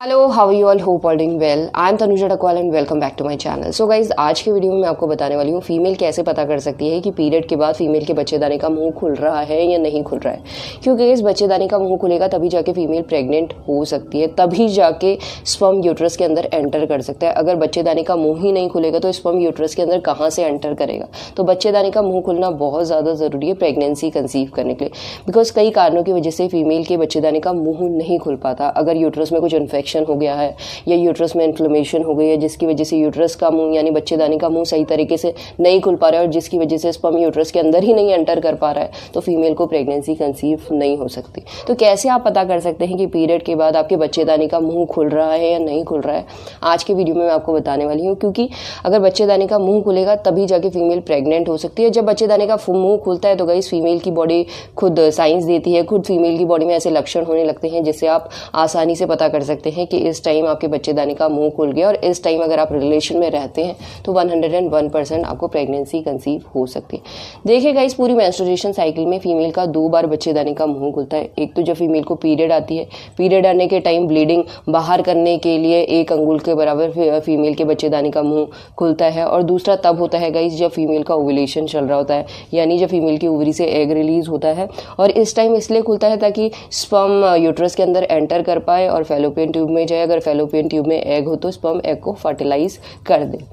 Hello, how you all, hope all doing well. I am Tanuja Takwal and welcome back to my channel. So guys, आज के video में मैं आपको बताने वाली हूँ फीमेल कैसे पता कर सकती है कि पीरियड के बाद फीमेल के बच्चेदानी का मुंह खुल रहा है या नहीं खुल रहा है। क्योंकि इस बच्चेदानी का मुंह खुलेगा तभी जाके फीमेल प्रेग्नेंट हो सकती है, तभी जाके स्पर्म यूट्रस के अंदर एंटर कर सकता है। अगर बच्चेदानी का मुंह ही नहीं खुलेगा तो स्पर्म यूट्रस के अंदर कहाँ से एंटर करेगा। तो बच्चेदानी का मुंह खुलना बहुत ज़्यादा ज़रूरी है प्रेगनेंसी कंसीव करने के लिए, बिकॉज कई कारणों की वजह से फीमेल के बच्चेदानी का मुंह नहीं खुल पाता। अगर यूट्रस में कुछ इन्फेक्शन हो गया है या यूट्रस में इन्फ्लेमेशन हो गई है जिसकी वजह से यूट्रस का मुंह यानी बच्चेदानी का मुंह सही तरीके से नहीं खुल पा रहा है और जिसकी वजह से स्पर्म यूट्रस के अंदर ही नहीं एंटर कर पा रहा है, तो फीमेल को प्रेगनेंसी कंसीव नहीं हो सकती। तो कैसे आप पता कर सकते हैं कि पीरियड के बाद आपके बच्चेदानी का मुंह खुल रहा है या नहीं खुल रहा है, आज के वीडियो में मैं आपको बताने वाली हूँ। क्योंकि अगर बच्चेदानी का मुंह खुलेगा तभी जाके फीमेल प्रेग्नेंट हो सकती है। जब बच्चेदानी का मुंह खुलता है तो गाइस फीमेल की बॉडी खुद साइंस देती है, खुद फीमेल की बॉडी में ऐसे लक्षण होने लगते हैं जिससे आप आसानी से पता कर सकते हैं कि इस टाइम आपके बच्चेदानी का मुंह खुल गया। और इस टाइम अगर आप रिलेशन में रहते हैं तो 101% आपको प्रेगनेंसी कंसीव हो सकती है। देखिए गाइस, पूरी मेंस्ट्रुएशन साइकिल में फीमेल का 2 बार बच्चेदानी का मुंह खुलता है। एक तो जब फीमेल को पीरियड आती है, पीरियड आने के टाइम ब्लीडिंग बाहर करने के लिए 1 अंगुल के बराबर फीमेल के बच्चेदानी का मुंह खुलता है। और दूसरा तब होता है गाइस जब फीमेल का ओव्यूलेशन चल रहा होता है, यानी जब फीमेल की ओवरी से एग रिलीज होता है। और इस टाइम इसलिए खुलता है ताकि स्पर्म यूट्रस के अंदर एंटर कर पाए और फैलोपियन ट्यूब में जाए। अगर फैलोपियन ट्यूब में एग हो तो स्पर्म एग को फर्टिलाइज कर दे।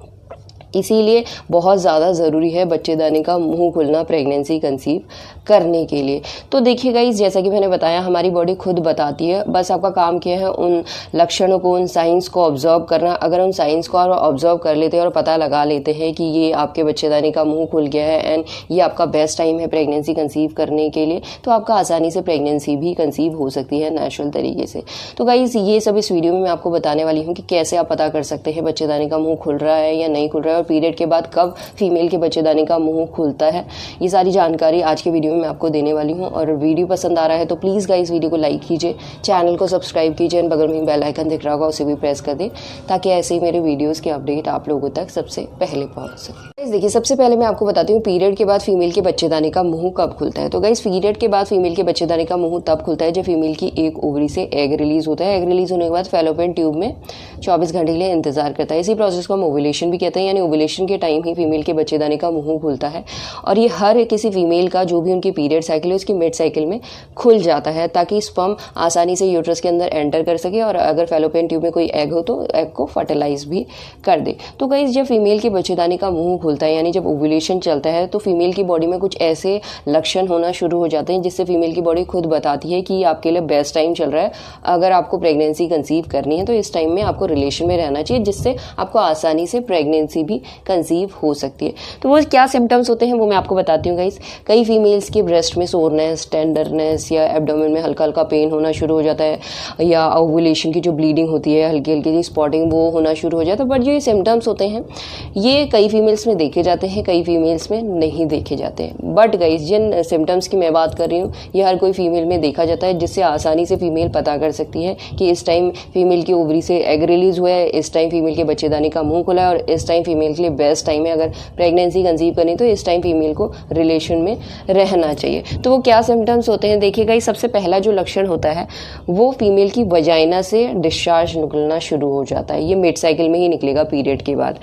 इसीलिए बहुत ज़्यादा ज़रूरी है बच्चेदानी का मुंह खुलना प्रेगनेंसी कंसीव करने के लिए। तो देखिए गाइस, जैसा कि मैंने बताया हमारी बॉडी खुद बताती है, बस आपका काम क्या है उन लक्षणों को, उन साइंस को ऑब्जर्व करना। अगर उन साइंस को आप ऑब्जर्व कर लेते हैं और पता लगा लेते हैं कि ये आपके बच्चेदानी का मुंह खुल गया है एंड ये आपका बेस्ट टाइम है प्रेगनेंसी कंसीव करने के लिए, तो आपका आसानी से प्रेगनेंसी भी कंसीव हो सकती है नेचुरल तरीके से। तो गाइस, ये सब इस वीडियो में मैं आपको बताने वाली हूँ कि कैसे आप पता कर सकते हैं बच्चेदानी का मुंह खुल रहा है या नहीं खुल रहा है, पीरियड के बाद कब फीमेल के बच्चेदानी का मुंह खुलता है। ये सारी जानकारी आज के वीडियो में मैं आपको देने वाली हूँ। और वीडियो पसंद आ रहा है तो प्लीज़ गाइस वीडियो को लाइक कीजिए, चैनल को सब्सक्राइब कीजिए एंड बगल में बेल आइकन दिख रहा होगा उसे भी प्रेस कर दें ताकि ऐसे ही मेरे वीडियोज़ के अपडेट आप लोगों तक सबसे पहले पहुँच सके। देखिए, सबसे पहले मैं आपको बताती हूँ पीरियड के बाद फीमेल के बच्चेदानी का मुंह कब खुलता है। तो गाइस, पीरियड के बाद फीमेल के बच्चेदानी का मुंह तब खुलता है जब फीमेल की एक ओवरी से एग रिलीज होता है। एग रिलीज होने के बाद फैलोपियन ट्यूब में 24 घंटे के लिए इंतजार करता है। इसी प्रोसेस को हम ओव्यूलेशन भी कहते हैं, यानी ओव्यूलेशन के टाइम ही फीमेल के बच्चेदानी का मुंह खुलता है। और ये हर किसी फीमेल का जो भी उनकी पीरियड साइकिल है उसकी मिड साइकिल में खुल जाता है ताकि स्पर्म आसानी से यूट्रस के अंदर एंटर कर सके और अगर फैलोपियन ट्यूब में कोई एग हो तो एग को फर्टिलाइज भी कर दे। तो गाइस, जब फीमेल के बच्चेदानी का मुंह खुलता है यानी जब ओव्यूलेशन चलता है तो फीमेल की बॉडी में कुछ ऐसे लक्षण होना शुरू हो जाते हैं जिससे फीमेल की बॉडी खुद बताती है कि आपके लिए बेस्ट टाइम चल रहा है। अगर आपको प्रेगनेंसी कंसीव करनी है तो इस टाइम में आपको रिलेशन में रहना चाहिए, जिससे आपको आसानी से प्रेगनेंसी भी कंसीव हो सकती है। तो वो क्या सिम्टम्स होते हैं वो मैं आपको बताती हूँ गाइस। कई फीमेल्स के ब्रेस्ट में सोरनेस, टेंडरनेस या एब्डोमेन में हल्का हल्का पेन होना शुरू हो जाता है, या ओव्यूलेशन की जो ब्लीडिंग होती है हल्की हल्की स्पॉटिंग वो होना शुरू हो जाता है। बट जो ये सिम्टम्स होते हैं ये कई फीमेल्स में देखे जाते हैं, कई फीमेल्स में नहीं देखे जाते हैं। बट गाइस, जिन सिम्टम्स की मैं बात कर रही हूँ ये हर कोई फीमेल में देखा जाता है, जिससे आसानी से फीमेल पता कर सकती है कि इस टाइम फीमेल की ओवरी से एग रिलीज हुआ है, इस टाइम फीमेल के बच्चेदानी का मुंह खुला है और इस टाइम फीमेल के लिए बेस्ट टाइम है। अगर प्रेगनेंसी कंसीव करनी तो इस टाइम फीमेल को रिलेशन में रहना चाहिए। तो वो क्या सिम्टम्स होते हैं देखिएगा। सबसे पहला जो लक्षण होता है वो फीमेल की वजाइना से डिस्चार्ज निकलना शुरू हो जाता है। ये मिड साइकिल में ही निकलेगा पीरियड के बाद।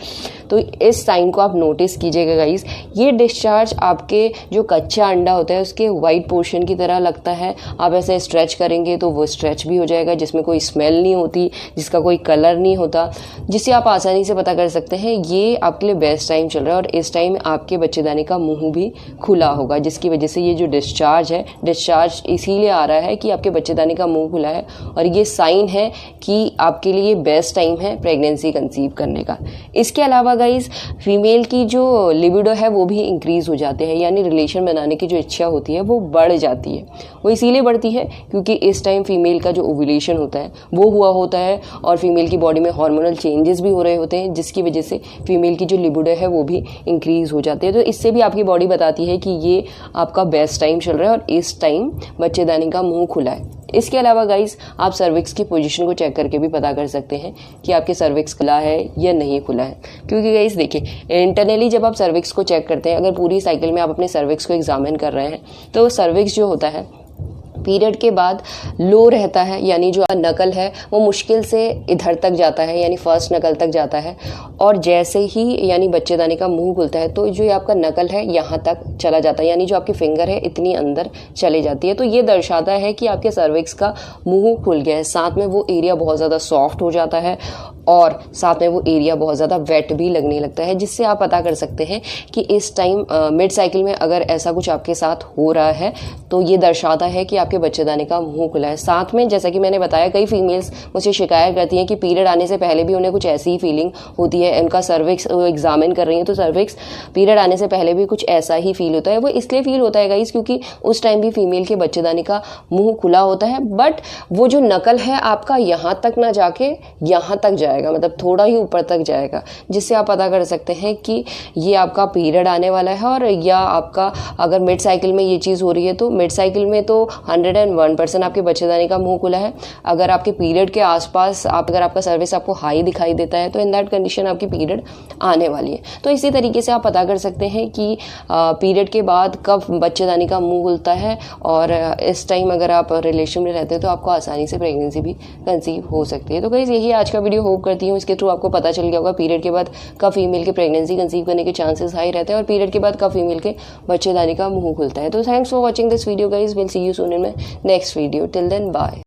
तो इस साइन को आप नोटिस कीजिएगा गाइस। ये डिस्चार्ज आपके जो कच्चा अंडा होता है उसके वाइट पोर्शन की तरह लगता है। आप ऐसे स्ट्रेच करेंगे तो वो स्ट्रेच भी हो जाएगा, जिसमें कोई स्मेल नहीं होती, जिसका कोई कलर नहीं होता, जिससे आप आसानी से पता कर सकते हैं ये आपके लिए बेस्ट टाइम चल रहा है। और इस टाइम आपके बच्चेदानी का मुंह भी खुला होगा, जिसकी वजह से ये जो डिस्चार्ज है, डिस्चार्ज इसीलिए आ रहा है कि आपके बच्चेदानी का मुंह खुला है और ये साइन है कि आपके लिए बेस्ट टाइम है प्रेगनेंसी कंसीव करने का। इसके अलावा गाइस, फीमेल की जो लिबिडो है वो भी इंक्रीज हो जाते हैं, यानी रिलेशन बनाने की जो इच्छा होती है वो बढ़ जाती है। वो इसीलिए बढ़ती है क्योंकि इस टाइम फीमेल का जो ओव्यूलेशन होता है वो हुआ होता है और फीमेल की बॉडी में हार्मोनल चेंजेस भी हो रहे होते हैं, जिसकी वजह से फीमेल की जो लिबिडो है वो भी इंक्रीज हो जाती है। तो इससे भी आपकी बॉडी बताती है कि ये आपका बेस्ट टाइम चल रहा है और इस टाइम बच्चेदानी का मुंह खुला है। इसके अलावा गाइस, आप सर्विक्स की पोजीशन को चेक करके भी पता कर सकते हैं कि आपके सर्विक्स खुला है या नहीं खुला है। क्योंकि गाइस देखिए, इंटरनली जब आप सर्विक्स को चेक करते हैं, अगर पूरी साइकिल में आप अपने सर्विक्स को एग्जामिन कर रहे हैं तो सर्विक्स जो होता है पीरियड के बाद लो रहता है, यानी जो नकल है वो मुश्किल से इधर तक जाता है, यानी फर्स्ट नकल तक जाता है। और जैसे ही यानी बच्चेदानी का मुंह खुलता है तो जो ये आपका नकल है यहाँ तक चला जाता है, यानी जो आपकी फिंगर है इतनी अंदर चली जाती है। तो ये दर्शाता है कि आपके सर्विक्स का मुंह खुल गया है। साथ में वो एरिया बहुत ज़्यादा सॉफ्ट हो जाता है और साथ में वो एरिया बहुत ज़्यादा वेट भी लगने लगता है, जिससे आप पता कर सकते हैं कि इस टाइम मिड साइकिल में अगर ऐसा कुछ आपके साथ हो रहा है तो ये दर्शाता है कि आपके बच्चेदानी का मुंह खुला है। साथ में जैसा कि मैंने बताया, कई फीमेल्स मुझे शिकायत करती हैं कि पीरियड आने से पहले भी उन्हें कुछ ऐसी ही फीलिंग होती है। उनका सर्विक्स वो एग्जामिन कर रही हैं तो सर्विक्स पीरियड आने से पहले भी कुछ ऐसा ही फील होता है। वो इसलिए फील होता है गाइस क्योंकि उस टाइम भी फीमेल के बच्चेदानी का मुंह खुला होता है, बट वो जो नकल है आपका यहाँ तक ना जाके यहाँ तक जाएगा, मतलब थोड़ा ही ऊपर तक जाएगा, जिससे आप पता कर सकते हैं कि ये आपका पीरियड आने वाला है। और या आपका अगर मिड साइकिल में ये चीज़ हो रही है तो मिड साइकिल में तो 101% आपके बच्चेदानी का मुंह खुला है। अगर आपके पीरियड के आसपास अगर आपका सर्विस आपको हाई दिखाई देता है तो इन दैट कंडीशन आपकी पीरियड आने वाली है। तो इसी तरीके से आप पता कर सकते हैं कि पीरियड के बाद कब बच्चेदानी का मुंह खुलता है। और इस टाइम अगर आप रिलेशन में रहते हैं तो आपको आसानी से प्रेगनेंसी भी कंसीव हो सकती है। तो गाइस यही आज का वीडियो होप करती हूँ इसके थ्रू आपको पता चल गया होगा पीरियड के बाद कब फीमेल के प्रेगनेंसी कंसीव करने के चांसेस हाई रहते हैं और पीरियड के बाद कब फीमेल के बच्चेदानी का मुंह खुलता है। तो thanks for watching this video guys, will see you soon in my next video. Till then bye.